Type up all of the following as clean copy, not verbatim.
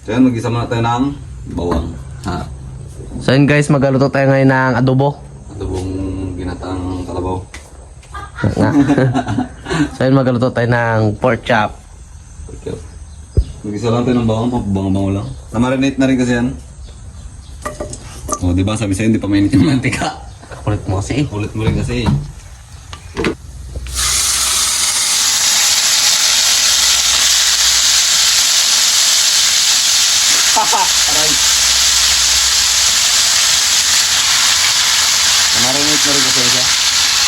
So yan, mag-isa muna tayo ng bawang. Ha? So yun guys, magluto tayo ngayon ng adobo. Adobong ginataang kalabaw. Nga. So yun, magluto tayo ng pork chop. Okay. Mag-isa lang tayo ng bawang, bango-bango lang. Na-marinate na rin kasi yan. O, diba sabi sa'yo, hindi pa mainit yung mantika. Kulit mo kasi. Ulit mo rin kasi. Aray. Na-marinate na rin kasi siya.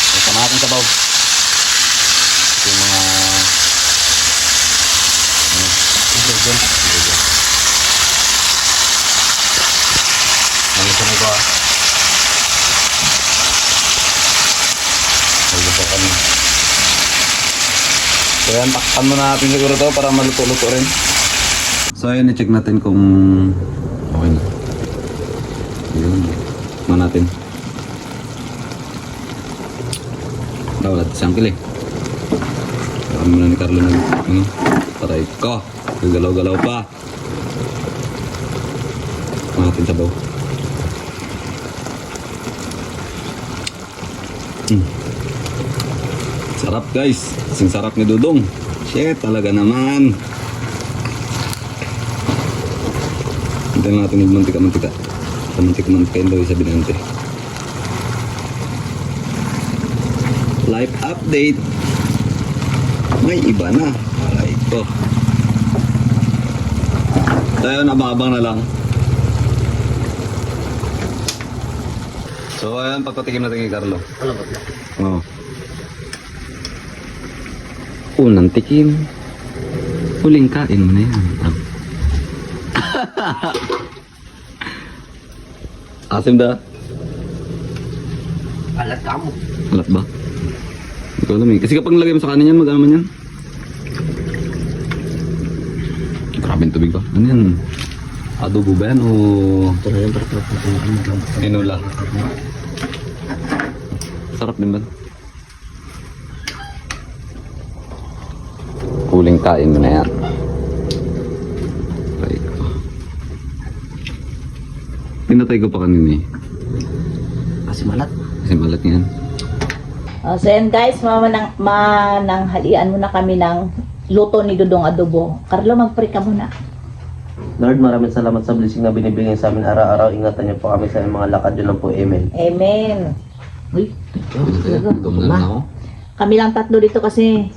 So, sama natin sabaw. Ito yung mga... ingredients. Nalisan ko ah. Nalisan kami. So yan, takpan muna natin siguro to para maluto-luto rin. So ayun, i-check natin kung okay na. Ayun, tignan natin. Wala, sangkil eh. Kami muna ni Carlo nag, patay ko. Gagalaw-galaw pa. Tignan natin sabaw. Sarap guys. Kasing sarap ni Dudong. Shit, talaga naman. Hintayin natin yung mantika-mantika. Mantika-mantika yun daw yung sabi natin. Life update. May iba na. Alay ko. Tayo, abang-abang na lang. So ayan, pagpatikim natin kay Carlo. Ano ba? Oo. Unang tikim. Huling kain mo na yan. Asim da. Alat ka mo. Alat ba? Hindi ko alam eh. Kasi kapag nilagay mo sa kanin yan, mag-ano man yan? Grabe yung tubig ba? Ano yan? Adobo ba yan o... Ito na yung Inula. Sarap din ba? Huling kain mo na yan. Right. Pinatay ko pa kanina eh. Kasi malat. Kasi malat yan. So yan guys, mananghalian muna kami ng luto ni Dudong adobo. Carlo, mag-pray ka muna. Lord, maraming salamat sa blessing na binibigay sa amin araw-araw. Ingatan niyo po kami sa mga lakad yun lang po. Amen. Amen. Uy, Tumnan na ako. kami lang tatlo dito kasi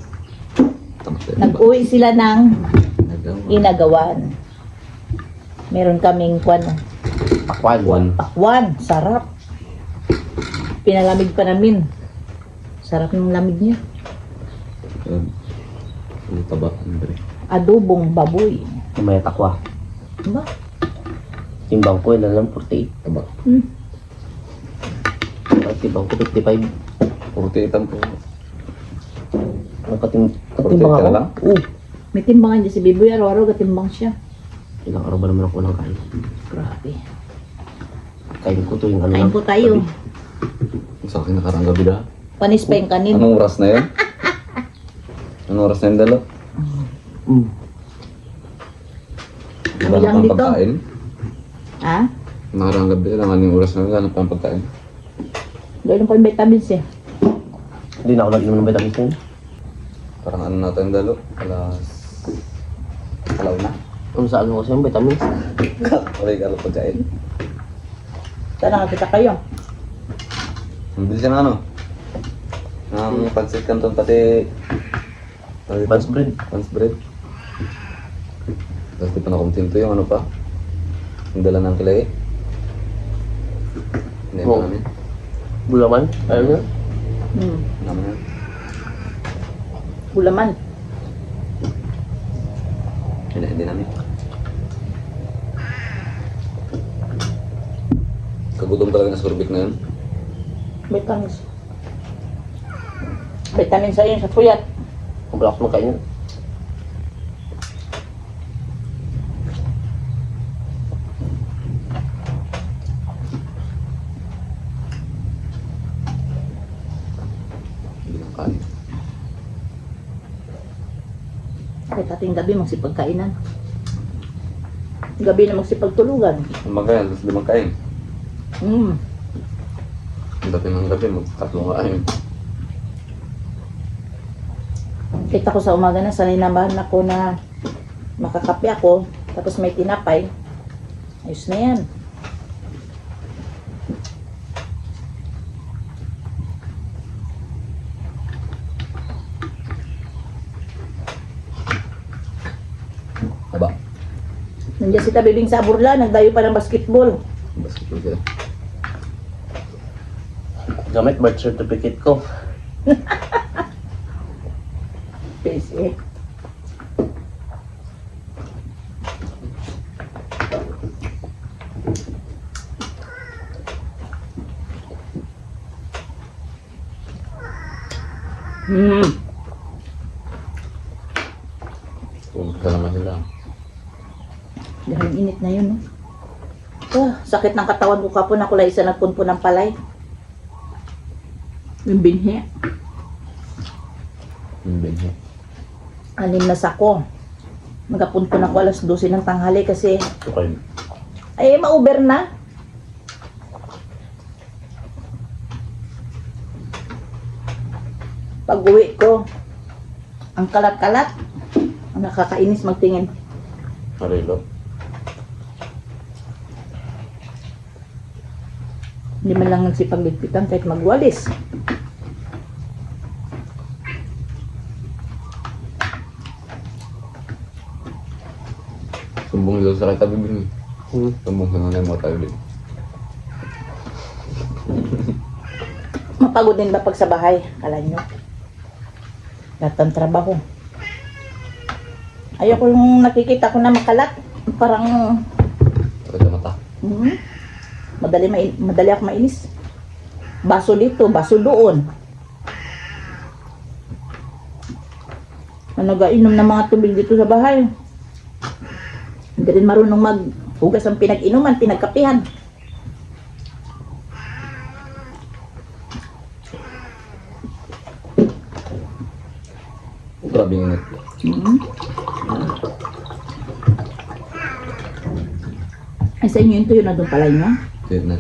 Tapos tayo. nag-uwi sila ng Inagawan. Meron kaming Pakwan. pakwan. Sarap. Pinalamig pa namin. Sarap ng lamig niya. Ano taba, Andre? Adobong baboy. May takwa. Diba? Timbang ko, ilan lang? 48. Taba. Timbang ko, 55. 48 po. Katimbang ka ako? lang? Oo. May timbangan niya si Biboy. Araw-araw katimbang siya. Ilang araw ba naman ako nang kain? Grabe. Kain ko to yung ano Kain lang. po tayo. Sa akin nakarang gabi na. Panis pa yung kanin. Anong oras na yun? Anong oras na yun, Dalo? Kami lang dito. Pagkain? Ha? Nakarang gabi lang, anong oras na yun? Hanap pa ang pagkain? Gano'n pa yung vitamins eh. Hindi na ako nag-inom ng vitamins yun. Parang ano natin, Dalo? Alaw na. Ano sa ano kasi yung vitamins? Okay, kalo pagkain. Sana nakakita kayo. Ang bilis na ano? Ang pansit canton pati... Buns bread. Buns bread. Tapos di pa nakumtinto yung ano pa. Yung dala ng kilay. Hindi Oo. mo namin. Bulaman. Ayun yun. Naman yan. Gulaman. Hindi namin. Kagutom talaga na sorbet na yun. Vitamins. Vitamins sa yun sa puyat. Kung wala ako makain yun. Hindi lang kanin. Kahit ating gabi magsipagkainan. Gabi na magsipagtulugan. Umaga, alas 5 kain. Mm. Ang dati ng gabi, magtatlong kain. Kita ko sa umaga na, sanay naman ako na makakape ako, tapos may tinapay. Ayos na yan. Aba, Nandiyan si Tabibing sa Burla, nagdayo pa ng basketball. basketball sila. Gamit birth certificate ko. PSA. Tulog ka naman sila. Dahil init na yun, no? Sakit ng katawan ko kapon ako lang isa nagpunpo ng palay. Yung binhi. Yung benhe. 6 na sako. Magapunpo na ako alas 12 ng tanghali kasi Okay. ay ma-over na. Pag uwi ko, ang kalat-kalat. Ang nakakainis magtingin. Marilo. Hindi man lang nagsipagligpitan kahit magwalis. Sumbong daw sa kita bibing. Hmm. Sumbong sa nanay mo tayo din. Mapagod din ba pag sa bahay? Kala nyo. Lahat ng trabaho. Ayoko yung nakikita ko na makalat. Parang Sakit sa mata. madali ako mainis. Baso dito, baso doon. Nag-inom ng mga tubig dito sa bahay. Hindi rin marunong maghugas ang pinag-inuman, pinagkapihan. Grabe yung init. Ay, sa inyo yung tuyo na doon pala nyo? Tuyot na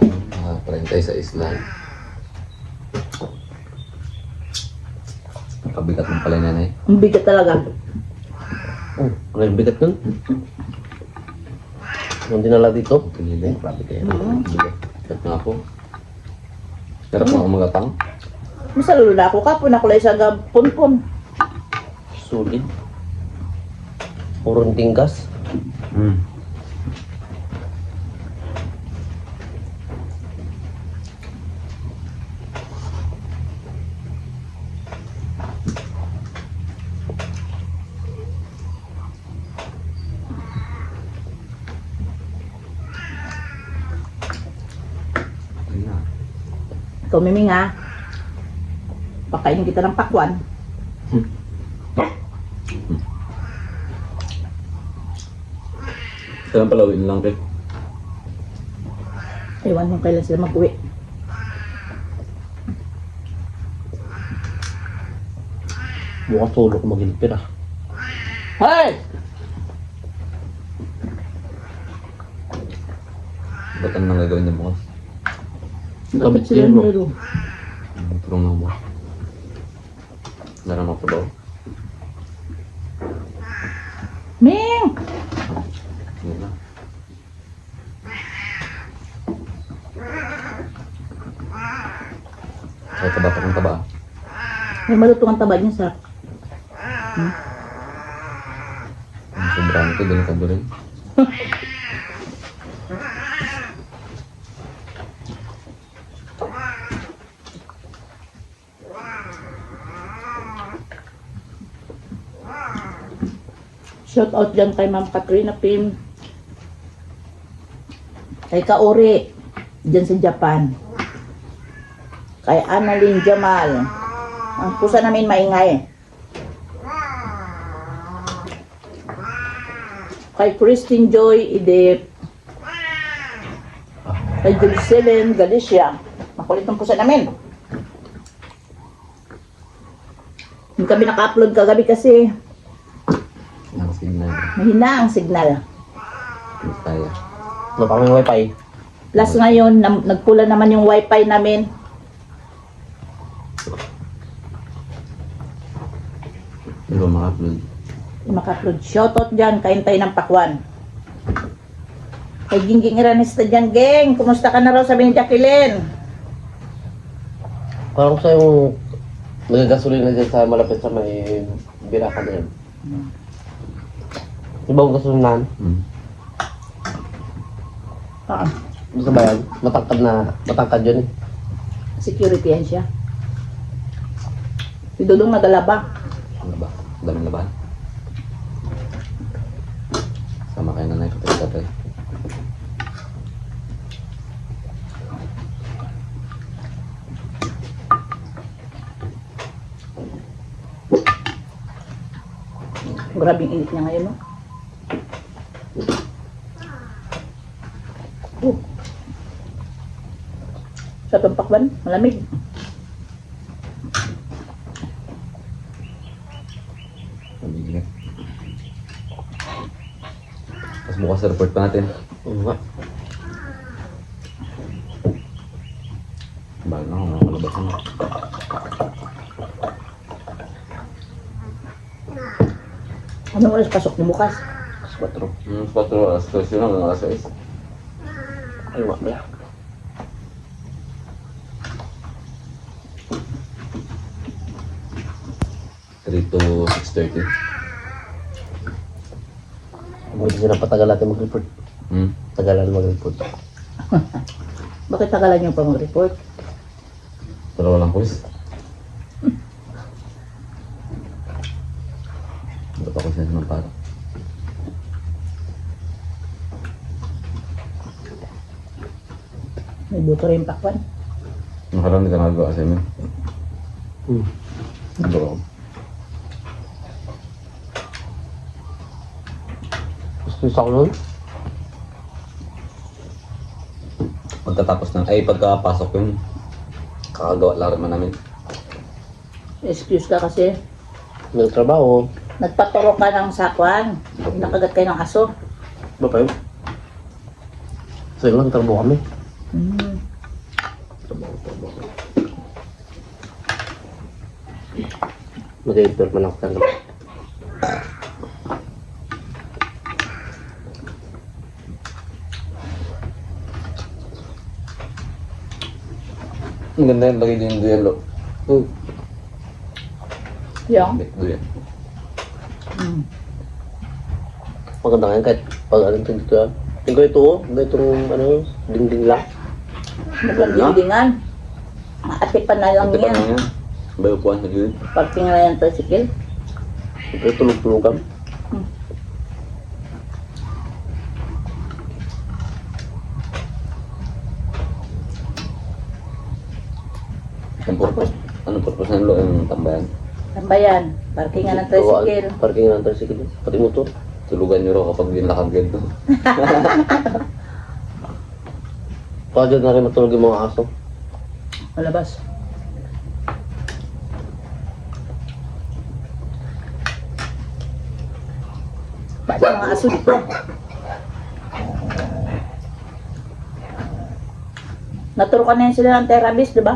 parentay sa isla. Kabigat ng pala nanay. Ang bigat talaga. Oh, ano yung bigat nun? Nung dinala dito? Pinili. Grabe kayo. Bigat. Bigat nga po. Sarap na umagatang. Masalula na ako kapon ako lang sa punpon. Sulit. Purong tinggas. Ikaw, Miming, ha? Pakainin kita ng pakwan. Saan pala uwi lang kayo? Ewan kung kailan sila mag-uwi. Mukhang tulog ko magilipir ah. Hey! Ba't ano nang gagawin niya bukas? Bakit sila Kapit meron? Tulong lang bukas. Naramang ko daw. Ming! Yun na. Kaya taba pa kung taba. May malutong ang taba niya sa... Ang sobrang ito, delikado rin. Shout out dyan kay Ma'am Katrina Pim. Kay Kaori, dyan sa Japan. Kay Annalyn Jamal. Ang pusa namin maingay. Kay Christine Joy Idep. Kay Julcelen Galicia. Makulit ang pusa namin. Hindi kami naka-upload kagabi kasi Ang signal. mahina ang signal. Kaya. Wala pa kami wifi. Plus ngayon, nagpula naman yung wifi namin. Hindi ba maka-upload? Maka-upload. Shoutout dyan, kain tayo ng pakwan. Kay Gingging Iranista dyan, geng. Kumusta ka na raw, sabi ni Jacqueline? Parang sa yung nagagasolina dyan sa malapit sa may birakan na yan. Di ba ang gasolinahan? Hmm. Ah, Gusto ba yan? Matangkad yun eh. security yan siya. Si Dudong nagalaba. Ano ba? Daming laban. Sama kayo na tatay. Grabing init niya ngayon, no? Sa Pampakban, malamig. Mabigat. Tapos bukas report pa natin. Oo nga. Bago na ako makalabas na. Anong oras pasok mo bukas? 4. 4 alas 3 yun hanggang alas 6. Ay, wala. To 6:30. Buti sila patagal natin mag-report. Tagalan mag-report. Bakit tagalan niyo pa mag-report? Dalawa lang pulis. Ba't ako siya ng para? May buto rin pakwan. Nakaraan hindi ka nagagawa sa amin. Ano ako? Gusto ko nun? Pagkatapos ng, pagkapasok yun, kakagawa lang naman namin. Excuse ka kasi. Nagtrabaho. Nagpaturo ka ng sakwan. Nakagat kayo ng aso. Ba pa yun? So yun lang, trabaho kami. Mag-editor man ako talaga. Ang ganda yun, lagay din yung duyan lo. Yung? Duyan. Maganda nga yan kahit pag anong dito yan. Tingko ito oh, itong ano, dingding lang. Naglandingan. Maatipan na lang Ate pa yan. na yan. Bayo po sa gilid. Pag tingala yung tricycle. Ito tulog-tulogan. Ang purpose, anong purpose ng lo yung tambayan? Tambayan. Parkingan ng tricycle. Parking ng tricycle. Pati motor. Tulugan nyo raw kapag binlakad ganito. Baka dyan na rin matulog yung mga aso. Malabas. Bakit mga aso dito? Naturo ka na yun sila ng therapist, di ba?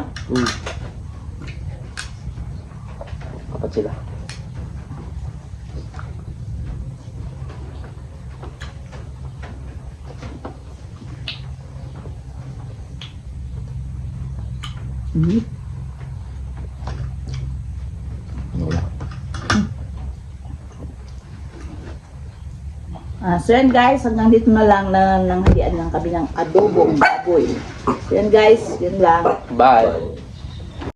Apat sila. Wala. So yan guys, hanggang dito na lang na nanghalian lang kami ng adobong baboy. So yan guys, yun lang. Bye!